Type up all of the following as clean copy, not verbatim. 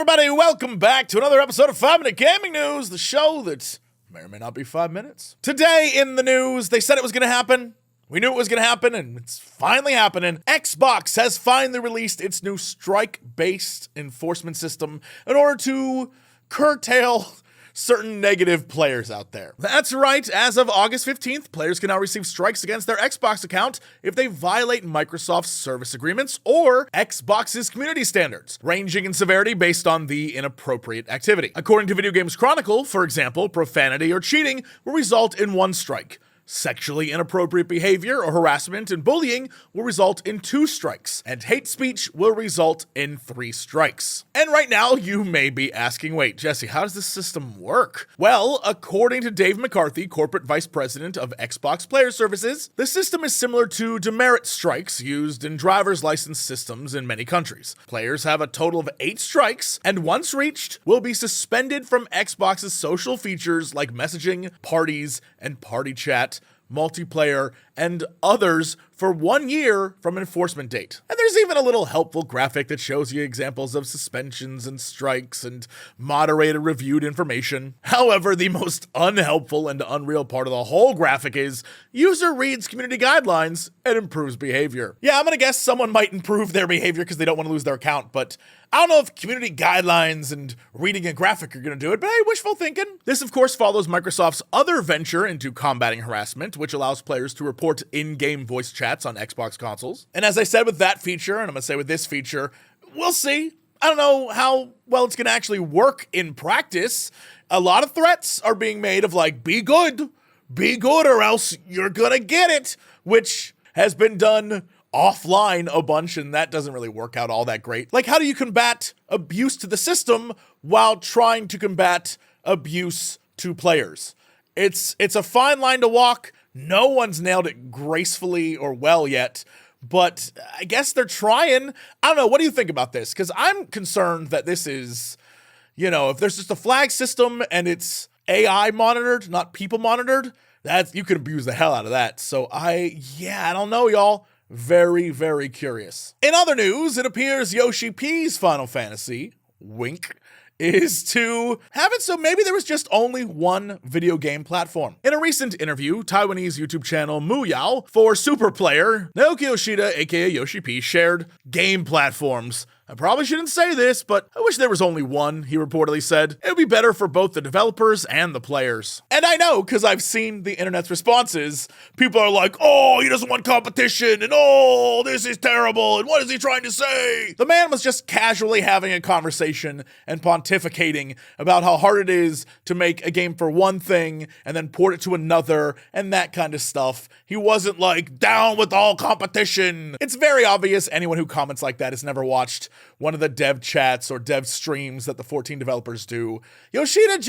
everybody? Welcome back to another episode of 5 Minute Gaming News, the show that may or may not be 5 minutes. Today in the news, they said it was going to happen. We knew it was going to happen, and it's finally happening. Xbox has finally released its new strike-based enforcement system in order to curtail certain negative players out there. That's right, as of August 15th, players can now receive strikes against their Xbox account if they violate Microsoft's service agreements or Xbox's community standards, ranging in severity based on the inappropriate activity. According to Video Games Chronicle, for example, profanity or cheating will result in 1 strike. Sexually inappropriate behavior or harassment and bullying will result in 2 strikes, and hate speech will result in 3 strikes. And right now, you may be asking, wait, Jesse, how does this system work? Well, according to Dave McCarthy, Corporate Vice President of Xbox Player Services, the system is similar to demerit strikes used in driver's license systems in many countries. Players have a total of 8 strikes, and once reached, will be suspended from Xbox's social features like messaging, parties, and party chat, multiplayer, and others for 1 year from enforcement date. And there's even a little helpful graphic that shows you examples of suspensions and strikes and moderated reviewed information. However, the most unhelpful and unreal part of the whole graphic is user reads community guidelines and improves behavior. Yeah, I'm gonna guess someone might improve their behavior because they don't want to lose their account, but I don't know if community guidelines and reading a graphic are going to do it, but hey, wishful thinking. This, of course, follows Microsoft's other venture into combating harassment, which allows players to report in-game voice chats on Xbox consoles. And as I said with that feature, and I'm going to say with this feature, we'll see. I don't know how well it's going to actually work in practice. A lot of threats are being made of like, be good or else you're going to get it, which has been done offline a bunch, and that doesn't really work out all that great. Like, how do you combat abuse to the system while trying to combat abuse to players? It's a fine line to walk. No one's nailed it gracefully or well yet, but I guess they're trying. I don't know. What do you think about this? Because I'm concerned that this is, if there's just a flag system and it's AI monitored, not people monitored, you could abuse the hell out of that. So I don't know, y'all. Very, very curious. In other news, it appears Yoshi-P's Final Fantasy, wink, is to have it so maybe there was just only one video game platform. In a recent interview, Taiwanese YouTube channel Muyao for Super Player, Naoki Yoshida, aka Yoshi-P, shared game platforms. I probably shouldn't say this, but I wish there was only one, he reportedly said. It would be better for both the developers and the players. And I know, because I've seen the internet's responses. People are like, oh, he doesn't want competition, and oh, this is terrible, and what is he trying to say? The man was just casually having a conversation and pontificating about how hard it is to make a game for one thing and then port it to another and that kind of stuff. He wasn't like, down with all competition. It's very obvious anyone who comments like that has never watched one of the dev chats or dev streams that the 14 developers do. Yoshida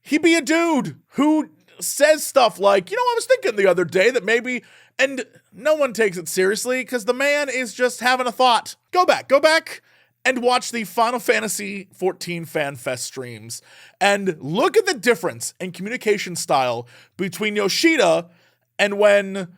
he be a dude who says stuff like, I was thinking the other day that maybe, and no one takes it seriously because the man is just having a thought. Go back and watch the Final Fantasy 14 Fan Fest streams and look at the difference in communication style between Yoshida and when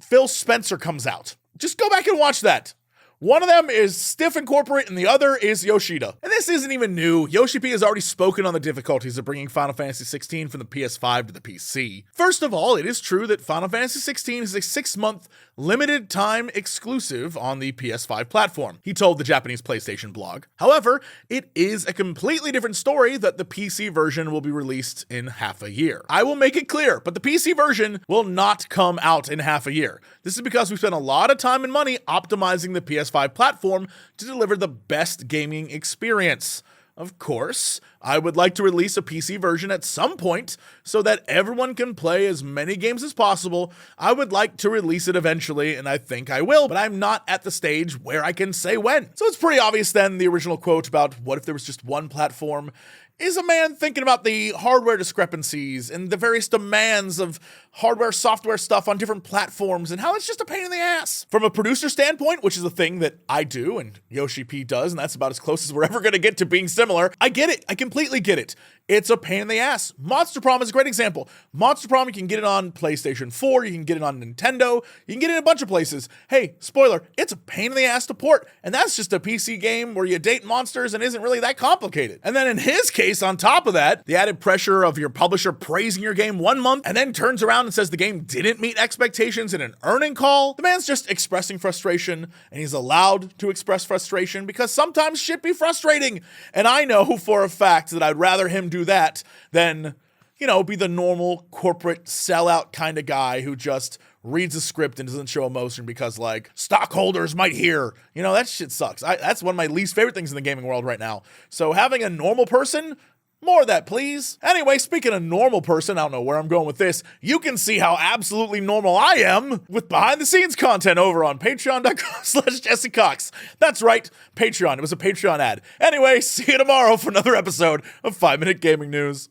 Phil Spencer comes out. Just go back and watch that. One of them is stiff and corporate, and the other is Yoshida. And this isn't even new. Yoshi-P has already spoken on the difficulties of bringing Final Fantasy XVI from the PS5 to the PC. First of all, it is true that Final Fantasy XVI is a 6-month limited time exclusive on the PS5 platform, he told the Japanese PlayStation blog. However, it is a completely different story that the PC version will be released in half a year. I will make it clear, but the PC version will not come out in half a year. This is because we spent a lot of time and money optimizing the PS5 platform to deliver the best gaming experience. Of course, I would like to release a PC version at some point so that everyone can play as many games as possible. I would like to release it eventually, and I think I will, but I'm not at the stage where I can say when. So it's pretty obvious then the original quote about what if there was just one platform is a man thinking about the hardware discrepancies and the various demands of hardware, software stuff on different platforms and how it's just a pain in the ass. From a producer standpoint, which is a thing that I do and Yoshi-P does, and that's about as close as we're ever going to get to being similar similar. I get it. I completely get it. It's a pain in the ass. Monster Prom is a great example. Monster Prom, you can get it on PlayStation 4, you can get it on Nintendo, you can get it in a bunch of places. Hey, spoiler, it's a pain in the ass to port, and that's just a PC game where you date monsters and isn't really that complicated. And then in his case, on top of that, the added pressure of your publisher praising your game 1 month and then turns around and says the game didn't meet expectations in an earning call. The man's just expressing frustration, and he's allowed to express frustration because sometimes shit be frustrating. And I know for a fact that I'd rather him do that than, be the normal corporate sellout kind of guy who just reads a script and doesn't show emotion because, like, stockholders might hear. That shit sucks. That's one of my least favorite things in the gaming world right now. So having a normal person, more of that, please. Anyway, speaking of normal person, I don't know where I'm going with this. You can see how absolutely normal I am with behind-the-scenes content over on patreon.com/Jesse Cox. That's right, Patreon. It was a Patreon ad. Anyway, see you tomorrow for another episode of 5 Minute Gaming News.